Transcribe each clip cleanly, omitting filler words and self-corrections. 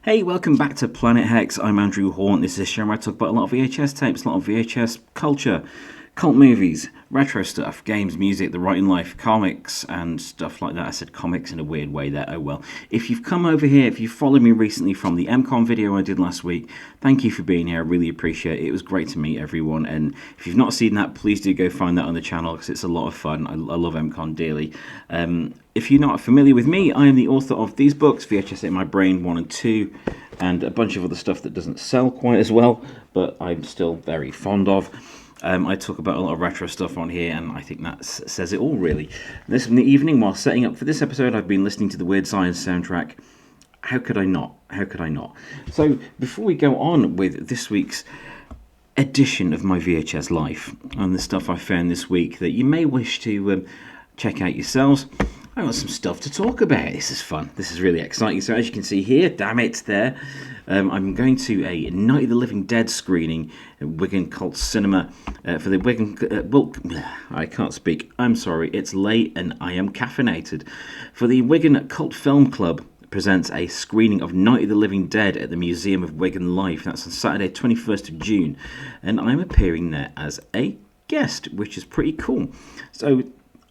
Hey, welcome back to Planet Hex. I'm Andrew Horn. This is a show where I talk about a lot of VHS tapes, a lot of VHS culture, cult movies, retro stuff, games, music, the writing life, comics, and stuff like that. I said comics in a weird way there. Oh well. If you've come over here, if you've followed me recently from the MCOM video I did last week, thank you for being here. I really appreciate it. It was great to meet everyone. And if you've not seen that, please do go find that on the channel because it's a lot of fun. I love MCOM dearly. If you're not familiar with me, I am the author of these books, VHS My Brain 1 and 2, and a bunch of other stuff that doesn't sell quite as well, but I'm still very fond of. I talk about a lot of retro stuff on here, and I think that says it all, really. This in the evening, while setting up for this episode, I've been listening to the Weird Science soundtrack. How could I not? How could I not? So, before we go on with this week's edition of my VHS Life, and the stuff I found this week that you may wish to check out yourselves, I've got some stuff to talk about. This is fun. This is really exciting. So as you can see here, damn it, there, I'm going to a Night of the Living Dead screening at Wigan Cult Cinema for the Wigan... I can't speak. I'm sorry. It's late and I am caffeinated. For the Wigan Cult Film Club presents a screening of Night of the Living Dead at the Museum of Wigan Life. That's on Saturday, 21st of June. And I'm appearing there as a guest, which is pretty cool. So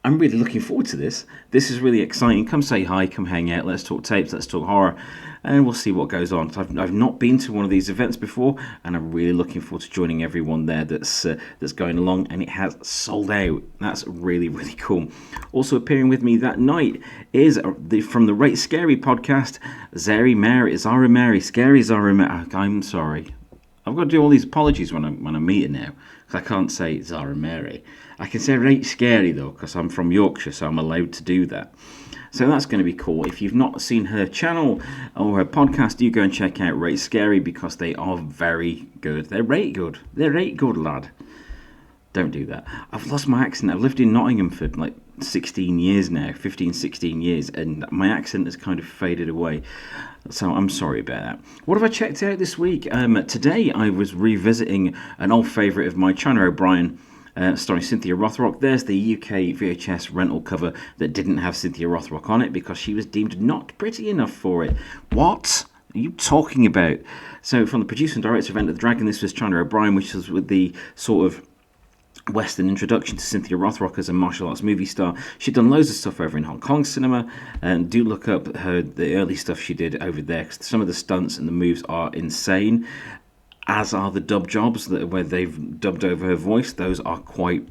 I'm really looking forward to this. This is really exciting. Come say hi, come hang out, let's talk tapes, let's talk horror, and we'll see what goes on. I've not been to one of these events before, and I'm really looking forward to joining everyone there that's going along, and it has sold out. That's really, really cool. Also appearing with me that night is from the Rate Scary podcast, Zara Mary, Scary Zara Mary. I'm sorry. I've got to do all these apologies when I'm meeting now, because I can't say Zara Mary. I can say Rate Scary though, because I'm from Yorkshire, so I'm allowed to do that. So that's going to be cool. If you've not seen her channel or her podcast, do go and check out Rate Scary, because they are very good. They're rate good. They're rate good, lad. Don't do that. I've lost my accent. I've lived in Nottingham for like 16 years now, 15, 16 years, and my accent has kind of faded away. So I'm sorry about that. What have I checked out this week? Today I was revisiting an old favourite of mine, China O'Brien, starring Cynthia Rothrock. There's the UK VHS rental cover that didn't have Cynthia Rothrock on it because she was deemed not pretty enough for it. What are you talking about? So from the producer and director of Enter the Dragon, this was China O'Brien, which was with the sort of Western introduction to Cynthia Rothrock as a martial arts movie star. She'd done loads of stuff over in Hong Kong cinema, and do look up the early stuff she did over there, because some of the stunts and the moves are insane, as are the dub jobs where they've dubbed over her voice. Those are quite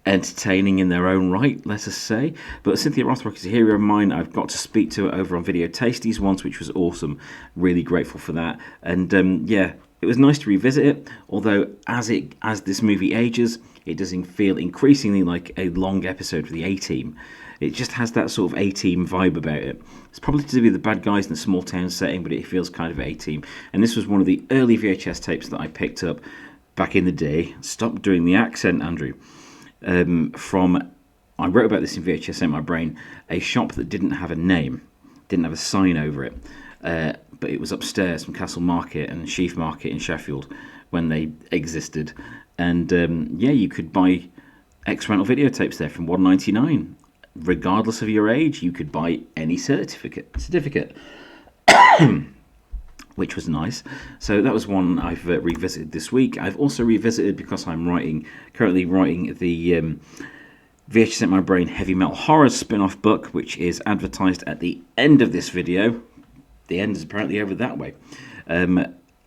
entertaining in their own right, let us say. But Cynthia Rothrock is a hero of mine. I've got to speak to her over on Video Tasties once, which was awesome. Really grateful for that. And yeah, it was nice to revisit it, although as this movie ages, it does feel increasingly like a long episode for the A-Team. It just has that sort of A-Team vibe about it. It's probably to do with the bad guys in the small town setting, but it feels kind of A-Team. And this was one of the early VHS tapes that I picked up back in the day. Stop doing the accent, Andrew. I wrote about this in VHS My Brain, a shop that didn't have a name, didn't have a sign over it. But it was upstairs from Castle Market and Sheaf Market in Sheffield when they existed. And yeah, you could buy X-Rental videotapes there from $1.99. Regardless of your age, you could buy any certificate, which was nice. So that was one I've revisited this week. I've also revisited, because I'm currently writing the VHS My Brain Heavy Metal Horror spin-off book, which is advertised at the end of this video. The end is apparently over that way.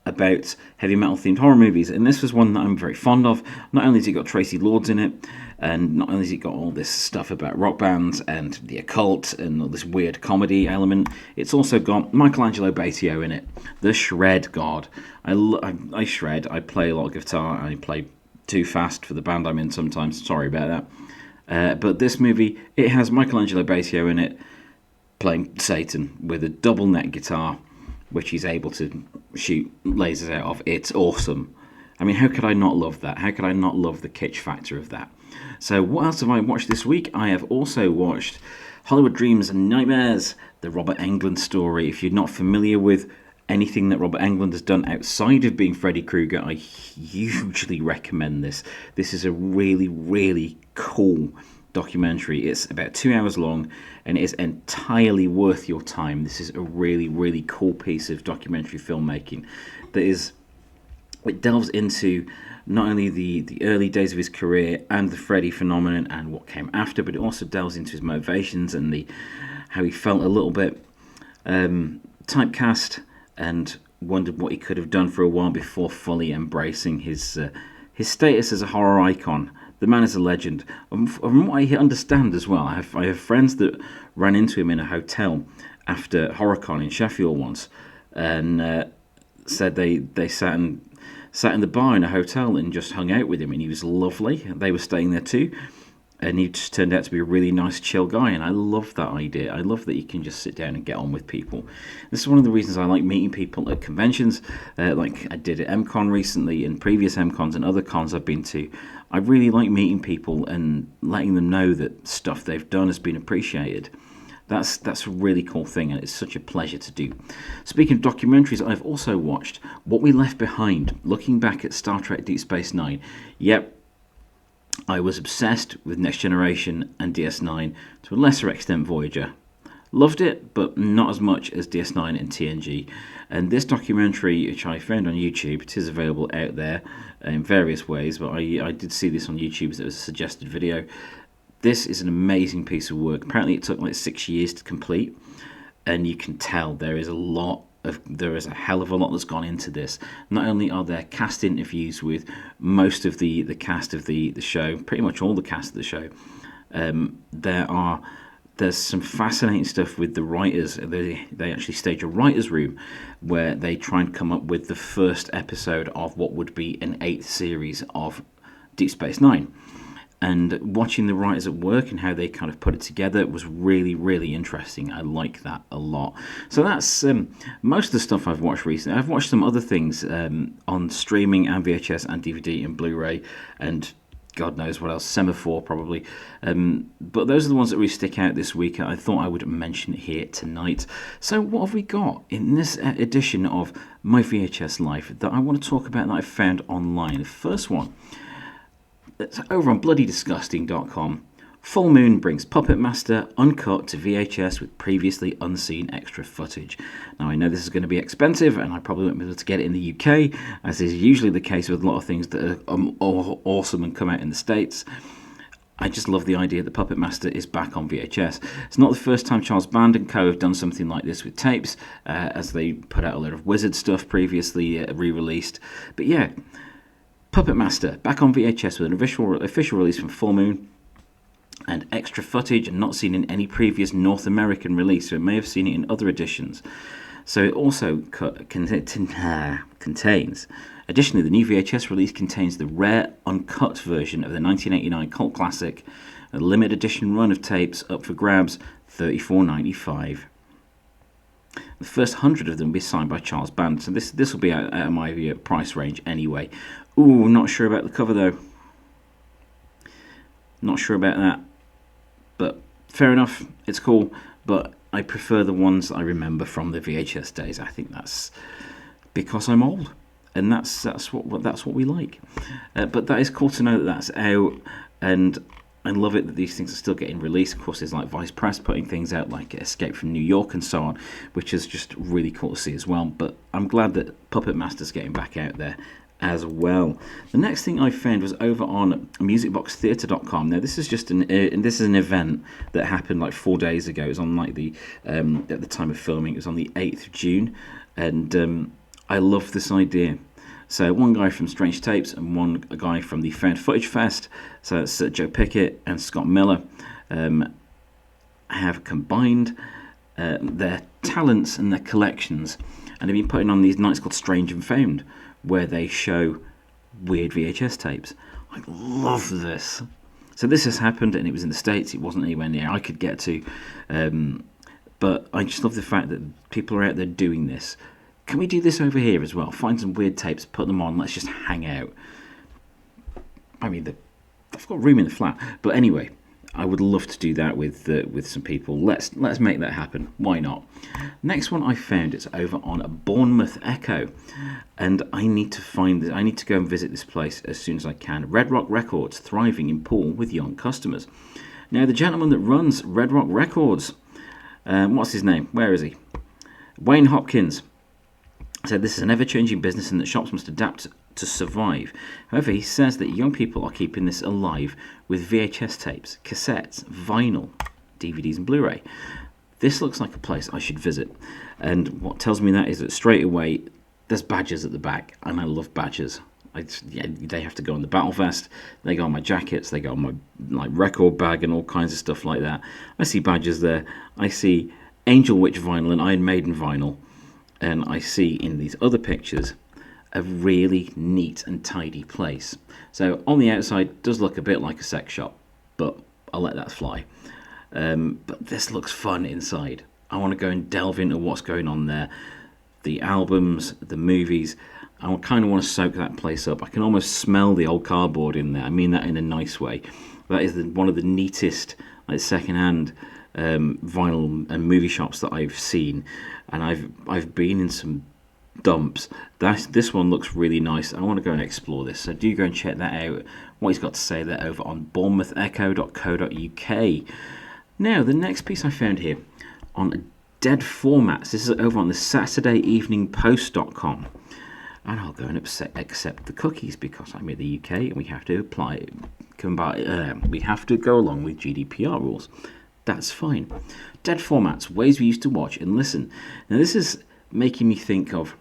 About heavy metal themed horror movies, and this was one that I'm very fond of. Not only has it got Tracy Lords in it, and not only has it got all this stuff about rock bands and the occult and all this weird comedy element, it's also got Michelangelo Batio in it, the Shred God. I shred. I play a lot of guitar, and I play too fast for the band I'm in sometimes. Sorry about that. But this movie, it has Michelangelo Batio in it, playing Satan with a double neck guitar, which he's able to shoot lasers out of. It's awesome. I mean, how could I not love that? How could I not love the kitsch factor of that? So what else have I watched this week? I have also watched Hollywood Dreams and Nightmares, the Robert Englund story. If you're not familiar with anything that Robert Englund has done outside of being Freddy Krueger, I hugely recommend this. This is a really, really cool documentary. It's about 2 hours long, and it is entirely worth your time. This is a really, really cool piece of documentary filmmaking that is, it delves into not only the early days of his career and the Freddie phenomenon and what came after, but it also delves into his motivations and how he felt a little bit typecast and wondered what he could have done for a while before fully embracing his status as a horror icon. The man is a legend. From what I understand as well, I have friends that ran into him in a hotel after HorrorCon in Sheffield once, and said they sat in the bar in a hotel and just hung out with him, and he was lovely. They were staying there too, and he just turned out to be a really nice, chill guy, and I love that idea. I love that you can just sit down and get on with people. This is one of the reasons I like meeting people at conventions, like I did at MCon recently, and previous MCons and other cons I've been to. I really like meeting people and letting them know that stuff they've done has been appreciated. That's a really cool thing, and it's such a pleasure to do. Speaking of documentaries, I've also watched What We Left Behind, looking back at Star Trek Deep Space Nine. Yep, I was obsessed with Next Generation and DS9, to a lesser extent Voyager. Loved it, but not as much as DS9 and TNG. And this documentary, which I found on YouTube, it is available out there in various ways, but I did see this on YouTube as it was a suggested video. This is an amazing piece of work. Apparently it took like 6 years to complete, and you can tell there is a hell of a lot that's gone into this. Not only are there cast interviews with most of the cast of the show, pretty much all the cast of the show, there's some fascinating stuff with the writers. They actually stage a writer's room where they try and come up with the first episode of what would be an 8th series of Deep Space Nine. And watching the writers at work and how they kind of put it together was really, really interesting. I like that a lot. So that's most of the stuff I've watched recently. I've watched some other things on streaming and VHS and DVD and Blu-ray and God knows what else, Semaphore probably. But those are the ones that really stick out this week. I thought I would mention it here tonight. So what have we got in this edition of My VHS Life that I want to talk about that I found online? The first one, it's over on bloodydisgusting.com. Full Moon brings Puppet Master uncut to VHS with previously unseen extra footage. Now, I know this is going to be expensive, and I probably won't be able to get it in the UK, as is usually the case with a lot of things that are awesome and come out in the States. I just love the idea that Puppet Master is back on VHS. It's not the first time Charles Band and co have done something like this with tapes, as they put out a lot of Wizard stuff previously re-released. But yeah, Puppet Master back on VHS with an official release from Full Moon, and extra footage and not seen in any previous North American release, so it may have seen it in other editions. So it also contains, additionally, the new VHS release contains the rare uncut version of the 1989 cult classic, a limited edition run of tapes up for grabs, $34.95. The first 100 of them will be signed by Charles Band, so this will be out of my price range anyway. Ooh, not sure about the cover though. Not sure about that. But fair enough, it's cool, but I prefer the ones I remember from the VHS days. I think that's because I'm old, and that's what we like. But that is cool to know that that's out, and I love it that these things are still getting released. Of course, there's like Vice Press putting things out like Escape from New York and so on, which is just really cool to see as well. But I'm glad that Puppet Master's getting back out there as well. The next thing I found was over on musicboxtheatre.com. Now this is just an event that happened like 4 days ago. It was on like at the time of filming, it was on the 8th of June, and I love this idea. So one guy from Strange Tapes and one guy from the Found Footage Fest, so it's Joe Pickett and Scott Miller, have combined their talents and their collections, and they've been putting on these nights called Strange and Found, where they show weird VHS tapes. I love this. So this has happened, and it was in the States. It wasn't anywhere near I could get to. But I just love the fact that people are out there doing this. Can we do this over here as well? Find some weird tapes, put them on, let's just hang out. I mean, I've got room in the flat. But anyway, I would love to do that with some people. Let's make that happen. Why not? Next one I found, it's over on Bournemouth Echo, and I need to go and visit this place as soon as I can. Red Rock Records, thriving in Poole with young customers. Now, the gentleman that runs Red Rock Records, what's his name? Where is he? Wayne Hopkins said this is an ever-changing business and that shops must adapt to survive. However, he says that young people are keeping this alive with VHS tapes, cassettes, vinyl, DVDs and Blu-ray. This looks like a place I should visit. And what tells me that is that straight away there's badges at the back, and I love badges. They have to go on the battle vest, they go on my jackets, they go on my record bag and all kinds of stuff like that. I see badges there. I see Angel Witch vinyl and Iron Maiden vinyl. And I see in these other pictures a really neat and tidy place. So on the outside, it does look a bit like a sex shop, but I'll let that fly. But this looks fun inside. I want to go and delve into what's going on there. The albums, the movies. I kind of want to soak that place up. I can almost smell the old cardboard in there. I mean that in a nice way. That is one of the neatest second-hand vinyl and movie shops that I've seen. And I've been in some dumps. This one looks really nice. I want to go and explore this. So do go and check that out. What he's got to say there over on bournemouthecho.co.uk. Now, the next piece I found here on Dead Formats. This is over on the SaturdayEveningPost.com. And I'll go and accept the cookies because I'm in the UK and we have to we have to go along with GDPR rules. That's fine. Dead Formats, ways we used to watch and listen. Now, this is making me think of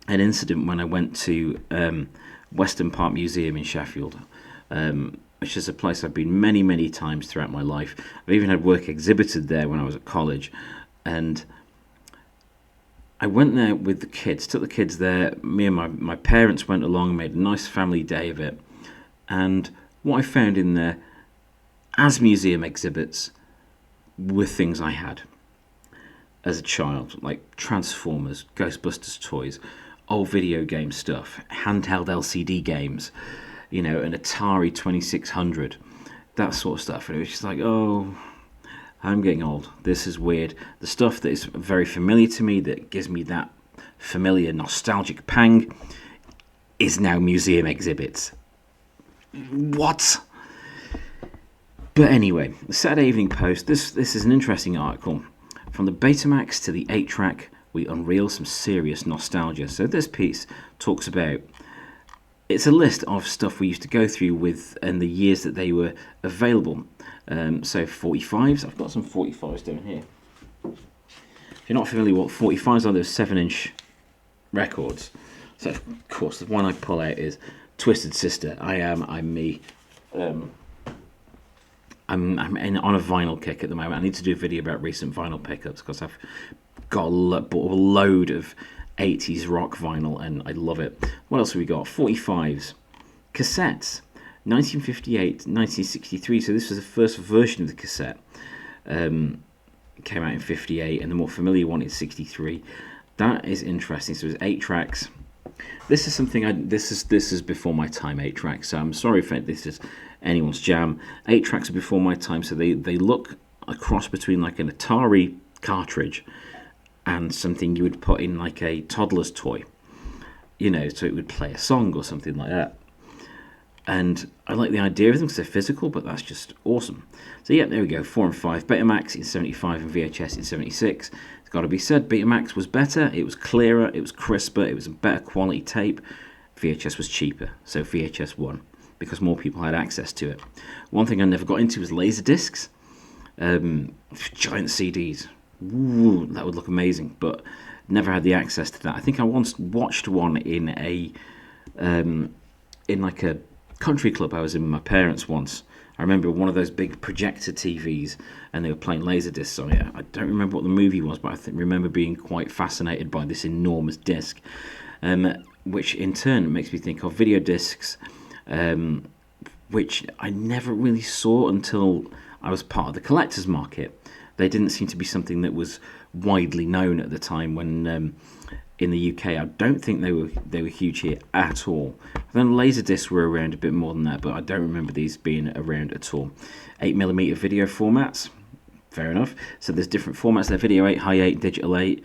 an incident when I went to Weston Park Museum in Sheffield, which is a place I've been many, many times throughout my life. I've even had work exhibited there when I was at college. And I went there with the kids, took the kids there. Me and my parents went along and made a nice family day of it. And what I found in there, as museum exhibits, were things I had as a child, like Transformers, Ghostbusters toys, old video game stuff, handheld LCD games, an Atari 2600, that sort of stuff. And it was just like, oh, I'm getting old. This is weird. The stuff that is very familiar to me, that gives me that familiar nostalgic pang, is now museum exhibits. What? But anyway, the Saturday Evening Post, this is an interesting article. From the Betamax to the 8-track, we unreel some serious nostalgia. So this piece talks about, it's a list of stuff we used to go through with and the years that they were available. So 45s, I've got some 45s down here. If you're not familiar with what 45s are, those 7-inch records. So of course, the one I pull out is Twisted Sister, I'm Me. I'm on a vinyl kick at the moment. I need to do a video about recent vinyl pickups because I've got bought a load of 80s rock vinyl and I love it. What else have we got? 45s. Cassettes. 1958, 1963. So this was the first version of the cassette. Came out in 58 and the more familiar one is 63. That is interesting. So it's 8 tracks. This is something this is before my time, 8 tracks. So I'm sorry if this is anyone's jam. 8 tracks are before my time, so they look a cross between like an Atari cartridge and something you would put in like a toddler's toy. So it would play a song or something like that. And I like the idea of them because they're physical, but that's just awesome. So yeah, there we go, 4 and 5. Betamax in 75 and VHS in 76. It's got to be said, Betamax was better, it was clearer, it was crisper, it was a better quality tape. VHS was cheaper, so VHS won, because more people had access to it. One thing I never got into was laser discs. Giant CDs. Ooh, that would look amazing, but never had the access to that. I think I once watched one in in like a country club I was in with my parents once. I remember one of those big projector TVs and they were playing Laserdiscs on it. I don't remember what the movie was, but I remember being quite fascinated by this enormous disc, which in turn makes me think of video discs, which I never really saw until I was part of the collector's market. They didn't seem to be something that was widely known at the time when in the UK. I don't think they were huge here at all. Then Laserdiscs were around a bit more than that, but I don't remember these being around at all. 8mm video formats, fair enough. So there's different formats there: video 8, high 8, digital 8.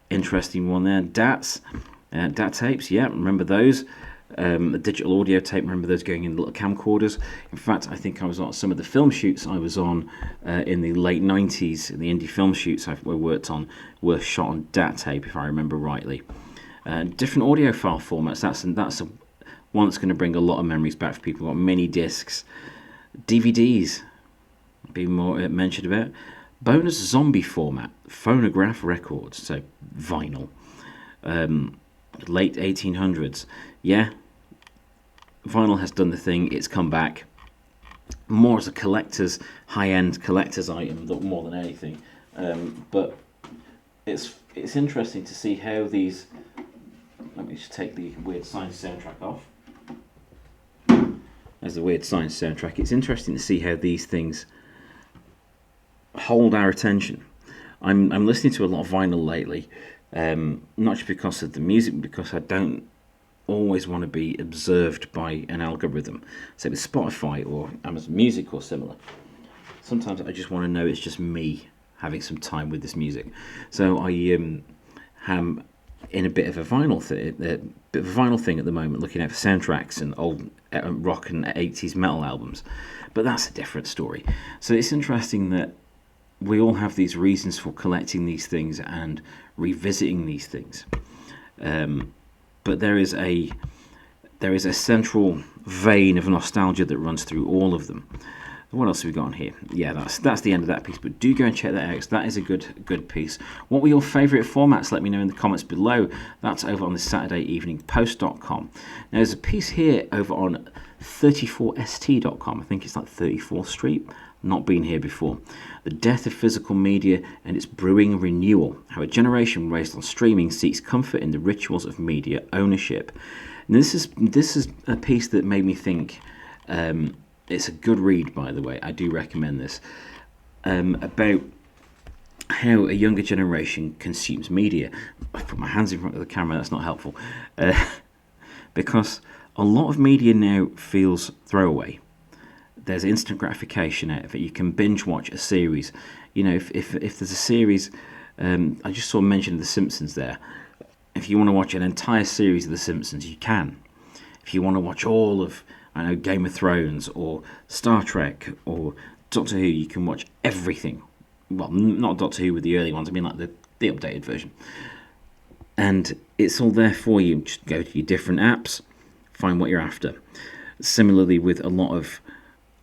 Interesting one there. DAT tapes, yeah, remember those. A digital audio tape. Remember those going in little camcorders? In fact, I think I was on some of the film shoots I was on in the late 90s. The indie film shoots I worked on were shot on DAT tape, if I remember rightly. Different audio file formats. That's one that's going to bring a lot of memories back for people. Got mini discs, DVDs, being more mentioned about. Bonus zombie format, phonograph records, so vinyl. Late 1800s. Yeah, vinyl has done the thing. It's come back more as a collector's, high-end collector's item more than anything. But it's interesting to see how these. Let me just take the Weird Science soundtrack off. There's the Weird Science soundtrack. It's interesting to see how these things hold our attention. I'm listening to a lot of vinyl lately, not just because of the music, but because I don't always want to be observed by an algorithm, say with Spotify or Amazon Music or similar. Sometimes I just want to know it's just me having some time with this music. So I am in a bit of a vinyl thing at the moment, looking out for soundtracks and old rock and 80s metal albums. But that's a different story. So it's interesting that we all have these reasons for collecting these things and revisiting these things. But there is a central vein of nostalgia that runs through all of them. What else have we got on here? Yeah, that's the end of that piece, but do go and check that out, because that is a good piece. What were your favourite formats? Let me know in the comments below. That's over on the SaturdayEveningPost.com. Now, there's a piece here over on 34st.com. I think it's like 34th Street. Not been here before. The death of physical media and its brewing renewal. How a generation raised on streaming seeks comfort in the rituals of media ownership. And this is a piece that made me think. It's a good read, by the way. I do recommend this. About how a younger generation consumes media. I put my hands in front of the camera. That's not helpful, because a lot of media now feels throwaway. There's instant gratification out of it. You can binge watch a series. You know, if there's a series, I just saw mention of The Simpsons there. If you want to watch an entire series of The Simpsons, you can. If you want to watch all of, Game of Thrones or Star Trek or Doctor Who, you can watch everything. Well, not Doctor Who with the early ones. I mean, like the updated version. And it's all there for you. Just go to your different apps, find what you're after. Similarly, with a lot of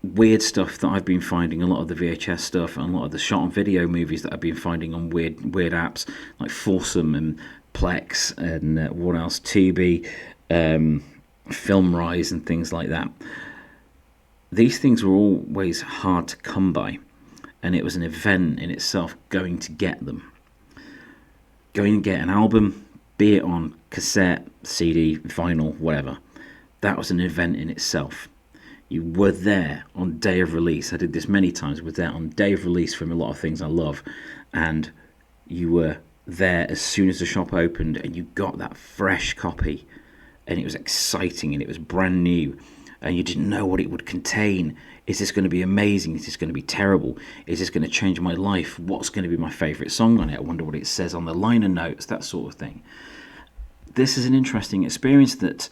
weird stuff that I've been finding, a lot of the VHS stuff and a lot of the shot on video movies that I've been finding on weird apps like Foursome and Plex and what else, Tubi, FilmRise and things like that. These things were always hard to come by, and it was an event in itself going to get them. Going to get an album, be it on cassette, CD, vinyl, whatever. That was an event in itself. You were there on day of release. I did this many times. We're there on day of release from a lot of things I love. And you were there as soon as the shop opened and you got that fresh copy. And it was exciting and it was brand new. And you didn't know what it would contain. Is this going to be amazing? Is this going to be terrible? Is this going to change my life? What's going to be my favourite song on it? I wonder what it says on the liner notes, that sort of thing. This is an interesting experience that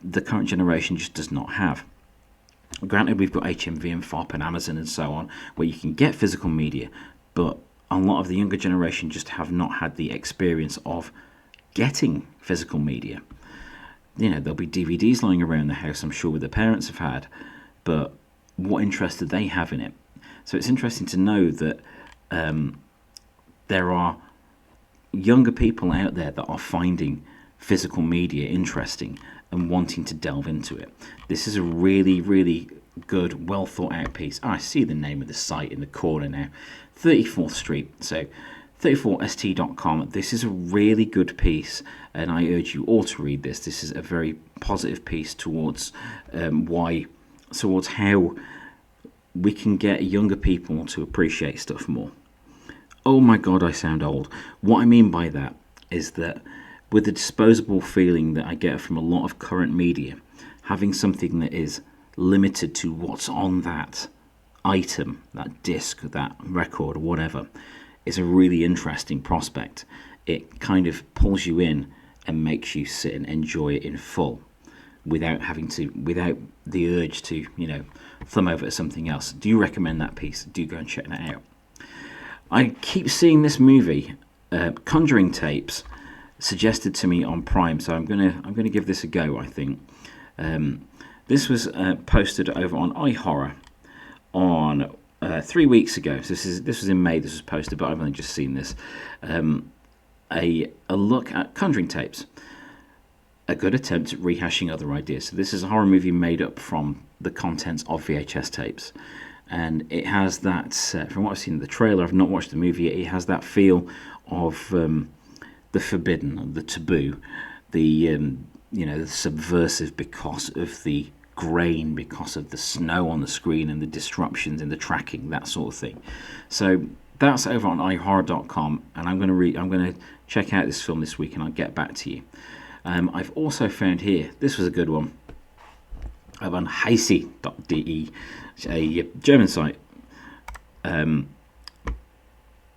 the current generation just does not have. Granted, we've got HMV and FOP and Amazon and so on, where you can get physical media, but a lot of the younger generation just have not had the experience of getting physical media. You know, there'll be DVDs lying around the house, I'm sure, their parents have had, but what interest do they have in it? So it's interesting to know that there are younger people out there that are finding physical media interesting and wanting to delve into it. This is a really, really good, well thought out piece. I see the name of the site in the corner now. 34th Street. So 34st.com. This is a really good piece, and I urge you all to read this. This is a very positive piece towards how we can get younger people to appreciate stuff more. Oh my God, I sound old. What I mean by that is that with the disposable feeling that I get from a lot of current media, having something that is limited to what's on that item, that disc, that record, or whatever, is a really interesting prospect. It kind of pulls you in and makes you sit and enjoy it in full. without the urge to, thumb over to something else. Do you recommend that piece? Do go and check that out. I keep seeing this movie, Conjuring Tapes, suggested to me on Prime, so I'm gonna give this a go. I think this was posted over on iHorror on 3 weeks ago. So this was in May. This was posted, but I've only just seen this. A look at Conjuring Tapes, a good attempt at rehashing other ideas. So this is a horror movie made up from the contents of VHS tapes, and it has that. From what I've seen in the trailer, I've not watched the movie yet. It has that feel of the forbidden, the taboo, the the subversive because of the grain, because of the snow on the screen and the disruptions in the tracking, that sort of thing. So that's over on iHorror.com, and I'm going to check out this film this week, and I'll get back to you. I've also found here, this was a good one, over on vhsatemybrain.de, a German site.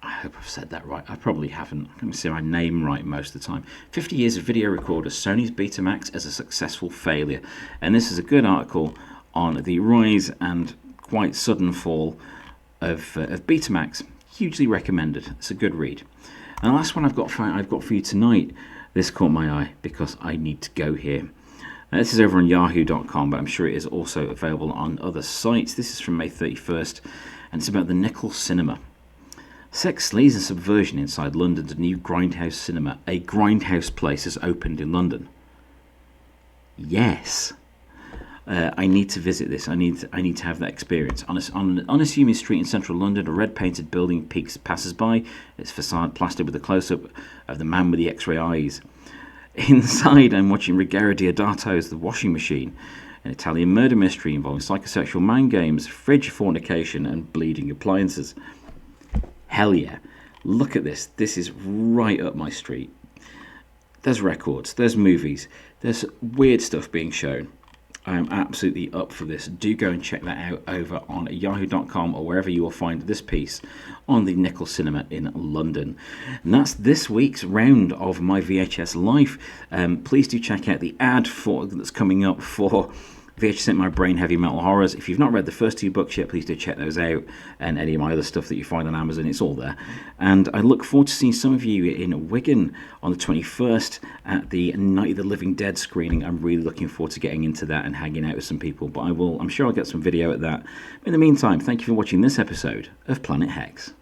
I hope I've said that right. I probably haven't. Let me say my name right most of the time. 50 years of video recorders, Sony's Betamax as a successful failure. And this is a good article on the rise and quite sudden fall of Betamax. Hugely recommended. It's a good read. And the last one I've got for you tonight, this caught my eye because I need to go here. This is over on yahoo.com, but I'm sure it is also available on other sites. This is from May 31st, and it's about the Nickel Cinema. Sex, sleaze and subversion inside London's new Grindhouse Cinema. A Grindhouse place has opened in London. Yes. I need to visit this. I need to have that experience. On an unassuming street in central London, a red-painted building passes by, its facade plastered with a close-up of the man with the X-ray eyes. Inside, I'm watching Ruggero Deodato's The Washing Machine, an Italian murder mystery involving psychosexual mind games, fridge fornication, and bleeding appliances. Hell yeah. Look at this. This is right up my street. There's records, there's movies, there's weird stuff being shown. I am absolutely up for this. Do go and check that out over on yahoo.com or wherever you will find this piece on the Nickel Cinema in London. And that's this week's round of my VHS Life. Please do check out the ad that's coming up for vhsatemybrain Heavy Metal Horrors. If you've not read the first 2 books yet, please do check those out, and any of my other stuff that you find on Amazon, it's all there. And I look forward to seeing some of you in Wigan on the 21st at the Night of the Living Dead screening. I'm really looking forward to getting into that and hanging out with some people, but I'm sure I'll get some video at that. In the meantime, thank you for watching this episode of Planet Hex.